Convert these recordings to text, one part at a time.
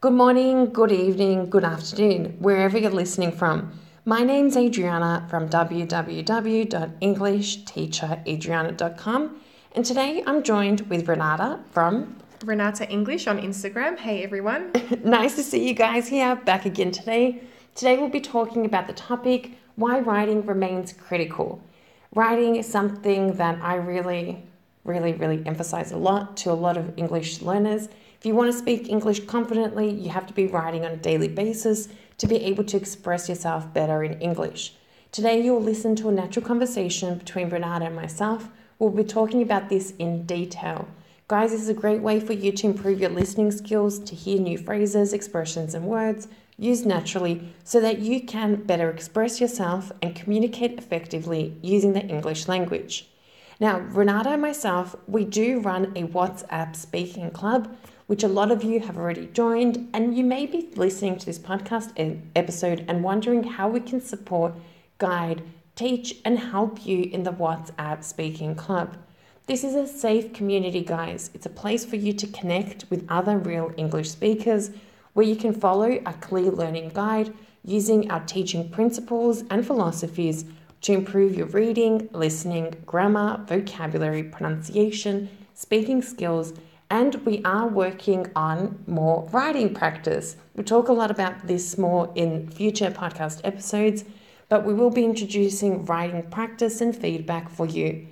Good morning, good evening, good afternoon, wherever you're listening from. My name's Adriana from www.englishteacheradriana.com, and today I'm joined with Renata from Renata English on Instagram. Hey everyone. Nice to see you guys here, back again today. Today we'll be talking about the topic, why writing remains critical. Writing is something that I really emphasize a lot to a lot of English learners. If you want to speak English confidently, you have to be writing on a daily basis to be able to express yourself better in English. Today you'll listen to a natural conversation between Renata and myself. We'll be talking about this in detail. Guys, this is a great way for you to improve your listening skills, to hear new phrases, expressions, and words used naturally so that you can better express yourself and communicate effectively using the English language. Now, Renata and myself, we do run a WhatsApp speaking club, which a lot of you have already joined, and you may be listening to this podcast episode and wondering how we can support, guide, teach, and help you in the WhatsApp speaking club. This is a safe community, guys. It's a place for you to connect with other real English speakers where you can follow a clear learning guide using our teaching principles and philosophies to improve your reading, listening, grammar, vocabulary, pronunciation, speaking skills, and we are working on more writing practice. We'll talk a lot about this more in future podcast episodes, but we will be introducing writing practice and feedback for you.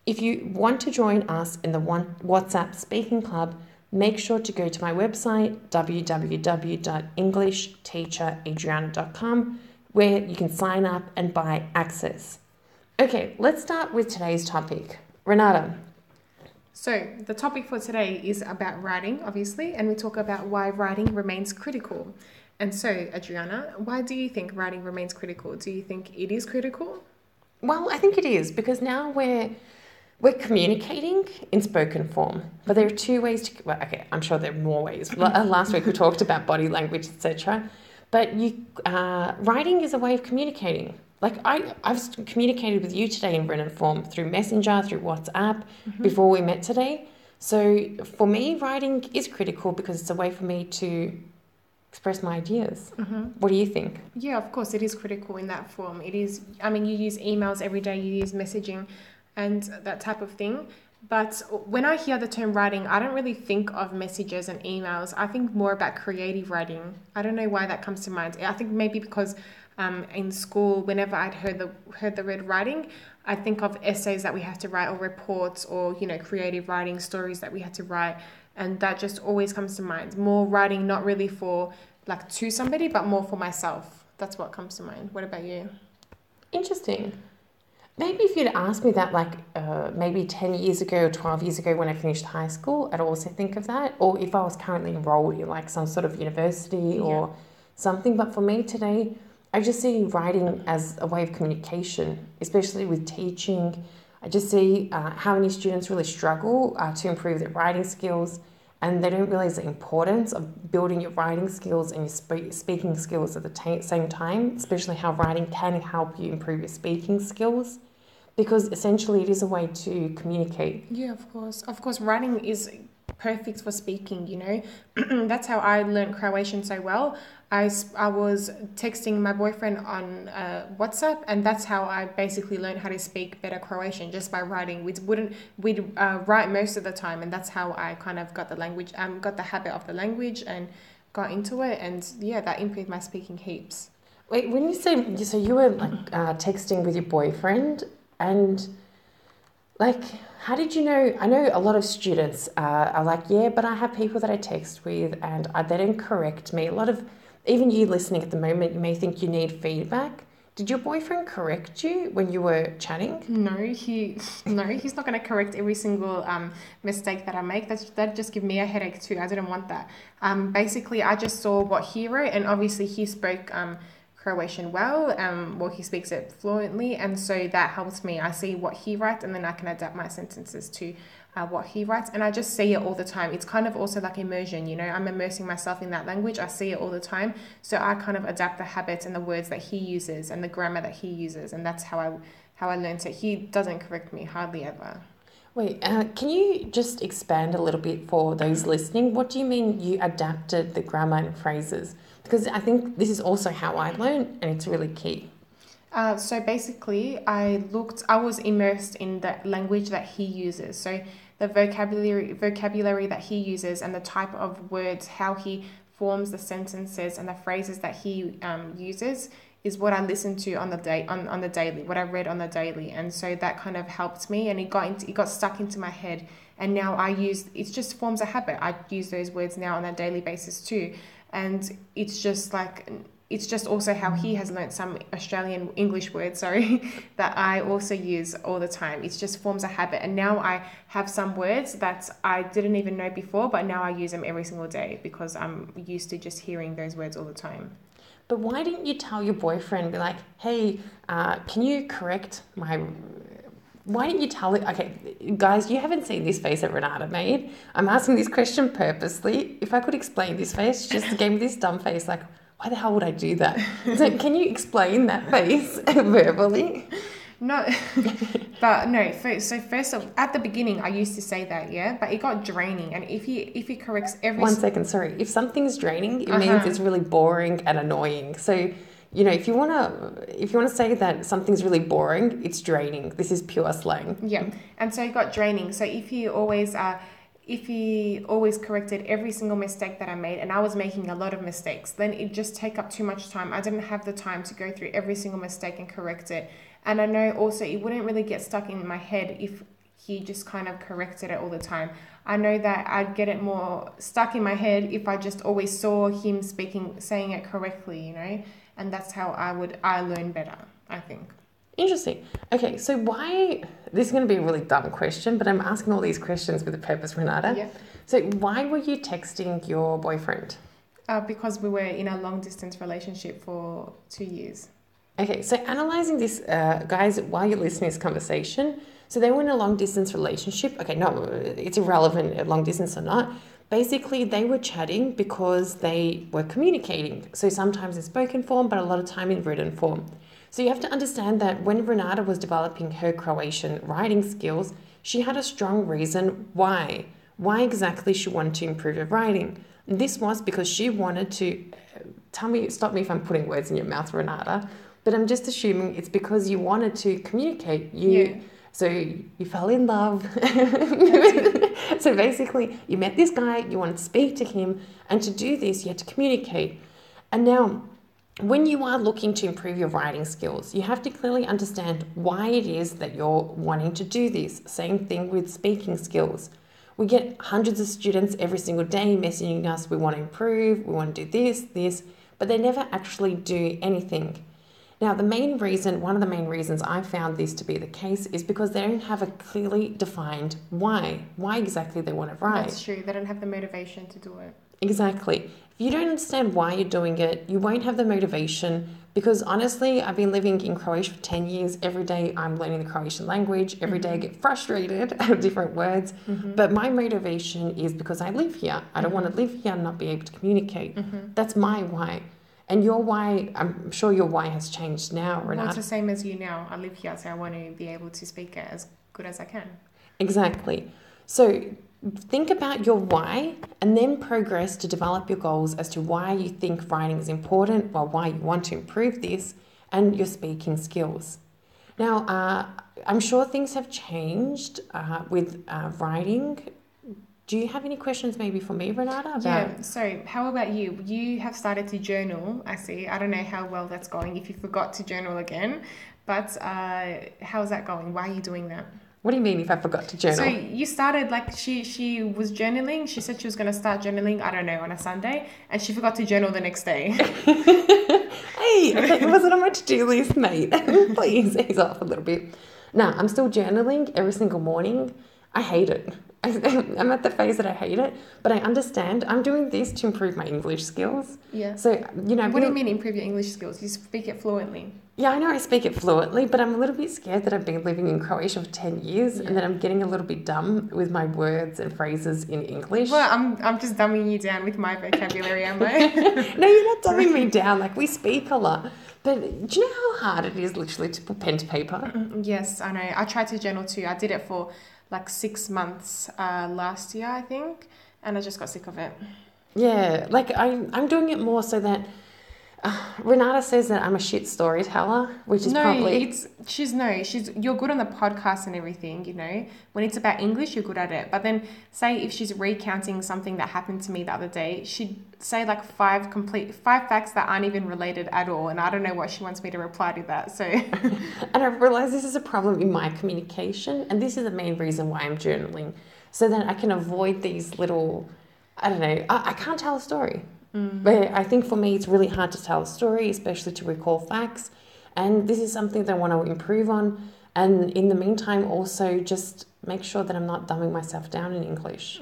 If you want to join us in the WhatsApp speaking club, make sure to go to my website, www.englishteacheradriana.com, where you can sign up and buy access. Okay, let's start with today's topic. Renata. So the topic for today is about writing, obviously, and we talk about why writing remains critical. And so, Adriana, why do you think writing remains critical? Do you think it is critical? Well, I think it is because now we're communicating in spoken form, but there are two ways to. Well, okay, I'm sure there are more ways. Last week we talked about body language, etc. But writing is a way of communicating. Like I've communicated with you today in written form through Messenger, through WhatsApp, before we met today. So for me, writing is critical because it's a way for me to express my ideas. What do you think? Yeah, of course, it is critical in that form. It is. I mean, you use emails every day. You use messaging and that type of thing. But when I hear the term writing, I don't really think of messages and emails. I think more about creative writing. I don't know why that comes to mind. I think maybe because in school, whenever I'd heard the word writing, I think of essays that we have to write or reports or, creative writing, stories that we had to write. And that just always comes to mind. More writing, not really for like to somebody, but more for myself. That's what comes to mind. What about you? Interesting. Maybe if you'd asked me that maybe 10 years ago or 12 years ago when I finished high school, I'd also think of that. Or if I was currently enrolled in like some sort of university or something. But for me today, I just see writing as a way of communication, especially with teaching. I just see how many students really struggle to improve their writing skills, and they don't realize the importance of building your writing skills and your speaking skills at the same time, especially how writing can help you improve your speaking skills, because essentially it is a way to communicate. Yeah, of course. Of course, writing is perfect for speaking, That's how I learned Croatian so well. I was texting my boyfriend on WhatsApp, and that's how I basically learned how to speak better Croatian, just by writing. We'd write most of the time, and that's how I kind of got the language, got the habit of the language and got into it, and yeah, that improved my speaking heaps. Wait, when you say, so you were texting with your boyfriend, and how did you know? I know a lot of students are like, yeah, but I have people that I text with and they don't correct me. Even you listening at the moment, you may think you need feedback. Did your boyfriend correct you when you were chatting? No, he's not going to correct every single mistake that I make. That just give me a headache too. I didn't want that. Basically, I just saw what he wrote, and obviously he spoke Croatian well. He speaks it fluently, and so that helps me. I see what he writes, and then I can adapt my sentences to what he writes, and I just see it all the time. It's kind of also like immersion, I'm immersing myself in that language. I see it all the time, so I kind of adapt the habits and the words that he uses and the grammar that he uses, and that's how I learned it. He doesn't correct me hardly ever. Wait, can you just expand a little bit for those listening? What do you mean you adapted the grammar and phrases? Because I think this is also how I learn, and it's really key. So basically, I was immersed in the language that he uses. So the vocabulary that he uses and the type of words, how he forms the sentences and the phrases that he uses is what I listened to on the daily, what I read on the daily. And so that kind of helped me, and it got stuck into my head. And now it just forms a habit. I use those words now on a daily basis too. And it's just also how he has learnt some Australian English words, that I also use all the time. It just forms a habit. And now I have some words that I didn't even know before, but now I use them every single day because I'm used to just hearing those words all the time. But why didn't you tell your boyfriend, be like, hey, can you correct my... Why didn't you tell it? Okay, guys, you haven't seen this face that Renata made. I'm asking this question purposely. If I could explain this face, she just gave me this dumb face like, why the hell would I do that? So can you explain that face verbally? No, but no. So first of at the beginning, I used to say that, yeah, but it got draining. And if he corrects every 1 second, sorry. If something's draining, it means it's really boring and annoying. So, if you wanna say that something's really boring, it's draining. This is pure slang. Yeah, and so it got draining. So if he always corrected every single mistake that I made, and I was making a lot of mistakes, then it just take up too much time. I didn't have the time to go through every single mistake and correct it. And I know also it wouldn't really get stuck in my head if he just kind of corrected it all the time. I know that I'd get it more stuck in my head if I just always saw him saying it correctly, and that's how I learn better, I think. Interesting. Okay, so why, this is going to be a really dumb question, but I'm asking all these questions with a purpose, Renata. Yeah. So why were you texting your boyfriend? Because we were in a long distance relationship for 2 years. Okay, so analyzing this, guys, while you're listening to this conversation, so they were in a long distance relationship. Okay, no, it's irrelevant, long distance or not. Basically, they were chatting because they were communicating. So sometimes in spoken form, but a lot of time in written form. So you have to understand that when Renata was developing her Croatian writing skills, she had a strong reason why. Why exactly she wanted to improve her writing. And this was because she wanted to, stop me if I'm putting words in your mouth, Renata, but I'm just assuming it's because you wanted to communicate. So you fell in love. So basically, you met this guy, you wanted to speak to him, and to do this, you had to communicate. And now, when you are looking to improve your writing skills, you have to clearly understand why it is that you're wanting to do this. Same thing with speaking skills. We get hundreds of students every single day messaging us, we want to improve, we want to do this, but they never actually do anything. Now, one of the main reasons I found this to be the case is because they don't have a clearly defined why exactly they want to write. That's true. They don't have the motivation to do it. Exactly. If you don't understand why you're doing it, you won't have the motivation, because honestly, I've been living in Croatia for 10 years. Every day I'm learning the Croatian language. Every day I get frustrated at different words. But my motivation is because I live here. I don't want to live here and not be able to communicate. That's my why. And your why, I'm sure your why has changed now, Renata. Well, it's the same as you now. I live here, so I want to be able to speak it as good as I can. Exactly. So think about your why and then progress to develop your goals as to why you think writing is important, or why you want to improve this, and your speaking skills. Now, I'm sure things have changed with writing. Do you have any questions maybe for me, Renata? Yeah, so how about you? You have started to journal, I see. I don't know how well that's going, if you forgot to journal again, but how's that going? Why are you doing that? What do you mean if I forgot to journal? So you started, like, she was journaling. She said she was going to start journaling, I don't know, on a Sunday, and she forgot to journal the next day. Hey, okay, it wasn't on my to-do list, mate. Please ease off a little bit. No, I'm still journaling every single morning. I hate it. I'm at the phase that I hate it, but I understand. I'm doing this to improve my English skills. Yeah. So, What do you mean improve your English skills? You speak it fluently. Yeah, I know I speak it fluently, but I'm a little bit scared that I've been living in Croatia for 10 years and that I'm getting a little bit dumb with my words and phrases in English. Well, I'm just dumbing you down with my vocabulary, am I? No, you're not dumbing me down. Like, we speak a lot. But do you know how hard it is literally to put pen to paper? Yes, I know. I tried to journal too. I did it for like 6 months last year, I think, and I just got sick of it. Yeah, like I'm doing it more so that Renata says that I'm a shit storyteller, which is No, probably she's you're good on the podcast and everything, you know. When it's about English, you're good at it. But then say if she's recounting something that happened to me the other day, she'd say like five facts that aren't even related at all, and I don't know what she wants me to reply to that. So and I've realized this is a problem in my communication, and this is the main reason why I'm journaling, so that I can avoid these little, I don't know, I can't tell a story. But I think for me, it's really hard to tell a story, especially to recall facts. And this is something that I want to improve on. And in the meantime, also just make sure that I'm not dumbing myself down in English.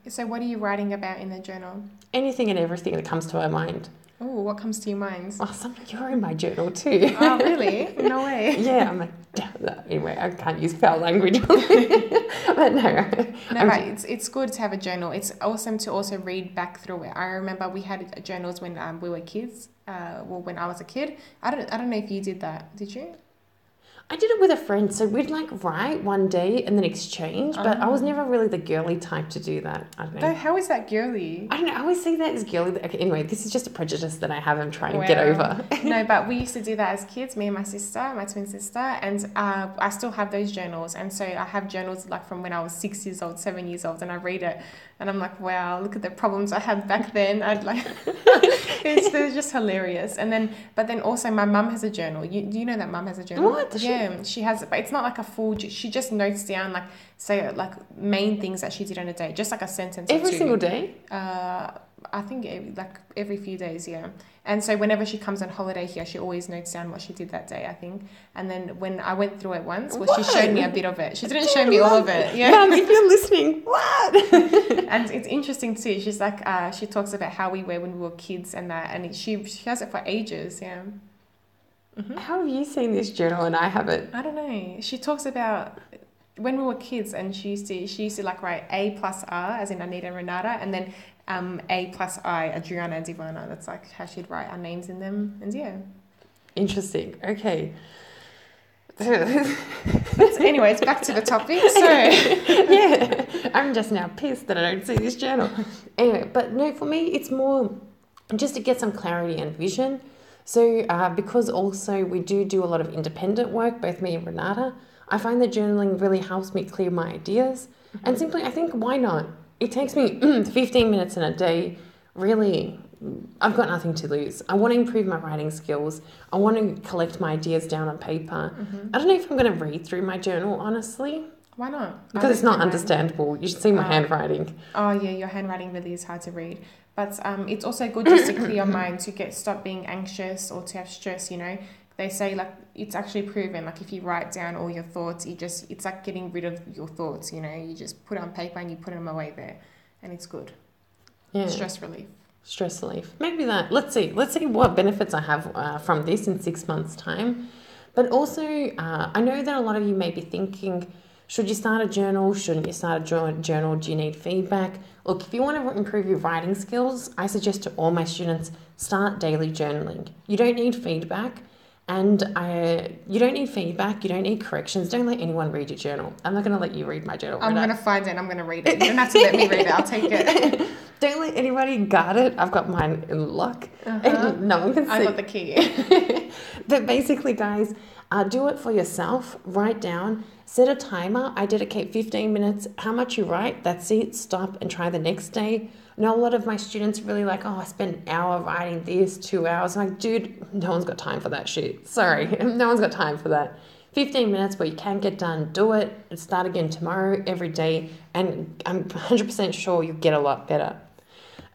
So what are you writing about in the journal? Anything and everything that comes to my mind. Oh, what comes to your mind? Oh, you're in my journal too. Oh, really? No way. Yeah, I'm like, anyway, I can't use foul language. But no. No, but it's good to have a journal. It's awesome to also read back through it. I remember we had journals when we were kids. Well, when I was a kid. I don't know if you did that. Did you? I did it with a friend, so we'd like write one day and then exchange, but I was never really the girly type to do that. I don't know. No, how is that girly? I don't know. I always see that as girly. Okay, anyway, this is just a prejudice that I have. I'm trying to get over. No, but we used to do that as kids, me and my sister, my twin sister, and I still have those journals. And so I have journals like from when I was 6 years old, 7 years old, and I read it, and I'm like, wow, look at the problems I had back then. I'd like, they're just hilarious. But then also my mum has a journal. Do you know that mum has a journal? What? Yeah, she has it, but it's not like a full. She just notes down like main things that she did on a day, just like a sentence. Every single day? I think every few days, yeah. And so whenever she comes on holiday here, she always notes down what she did that day, I think. And then when I went through it once, she showed me a bit of it. She didn't show me all of it. Yeah. Mum, if you're listening, what? And it's interesting too. She's like, she talks about how we were when we were kids and that, and she has it for ages, yeah. How have you seen this journal and I haven't? I don't know. She talks about when we were kids, and she used to like write A plus R, as in Anita and Renata, and then A plus I, Adriana and Divana. That's like how she'd write our names in them, and yeah. Interesting. Okay. Anyways, back to the topic. So yeah, I'm just now pissed that I don't see this journal. Anyway, but no, for me, it's more just to get some clarity and vision. So because also we do a lot of independent work, both me and Renata, I find that journaling really helps me clear my ideas. And simply, I think, why not? It takes me 15 minutes in a day. Really, I've got nothing to lose. I want to improve my writing skills. I want to collect my ideas down on paper. I don't know if I'm going to read through my journal, honestly. Why not? Because it's not understandable. You should see my handwriting. Oh, yeah, your handwriting really is hard to read. But it's also good just to clear your mind, to stop being anxious or to have stress, you know. They say, like, it's actually proven, like, if you write down all your thoughts, it's like getting rid of your thoughts, you know. You just put it on paper and you put them away there, and it's good. Yeah. Stress relief. Stress relief. Maybe that. Let's see what benefits I have from this in 6 months' time. But also, I know that a lot of you may be thinking, should you start a journal? Shouldn't you start a journal? Do you need feedback? Look, if you want to improve your writing skills, I suggest to all my students, start daily journaling. You don't need feedback. And you don't need feedback. You don't need corrections. Don't let anyone read your journal. I'm not going to let you read my journal. I'm going to find it and I'm going to read it. You don't have to let me read it. I'll take it. Don't let anybody guard it. I've got mine in lock. And no one can see. I got the key. But basically, guys, do it for yourself. Write down. Set a timer. I dedicate 15 minutes. How much you write, that's it. Stop and try the next day. I know a lot of my students really like, I spent an hour writing this, 2 hours. I'm like, dude, no one's got time for that shit. Sorry, no one's got time for that. 15 minutes where you can get done, do it, and start again tomorrow, every day, and I'm 100% sure you'll get a lot better.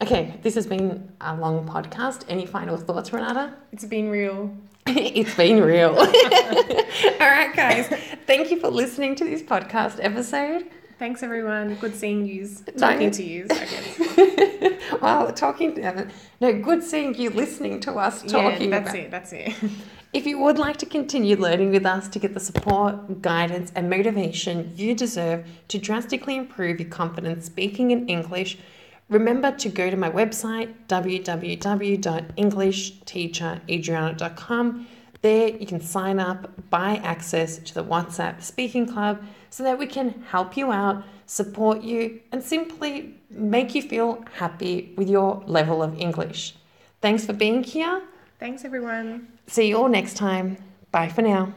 Okay, this has been a long podcast. Any final thoughts, Renata? It's been real. It's been real. All right, guys. Thank you for listening to this podcast episode. Thanks, everyone. Good seeing you. Talking to you, I guess. Well, good seeing you listening to us talking. Yeah, that's it. If you would like to continue learning with us to get the support, guidance, and motivation you deserve to drastically improve your confidence speaking in English, remember to go to my website, www.englishteacheradriana.com. There you can sign up, buy access to the WhatsApp Speaking Club so that we can help you out, support you, and simply make you feel happy with your level of English. Thanks for being here. Thanks, everyone. See you all next time. Bye for now.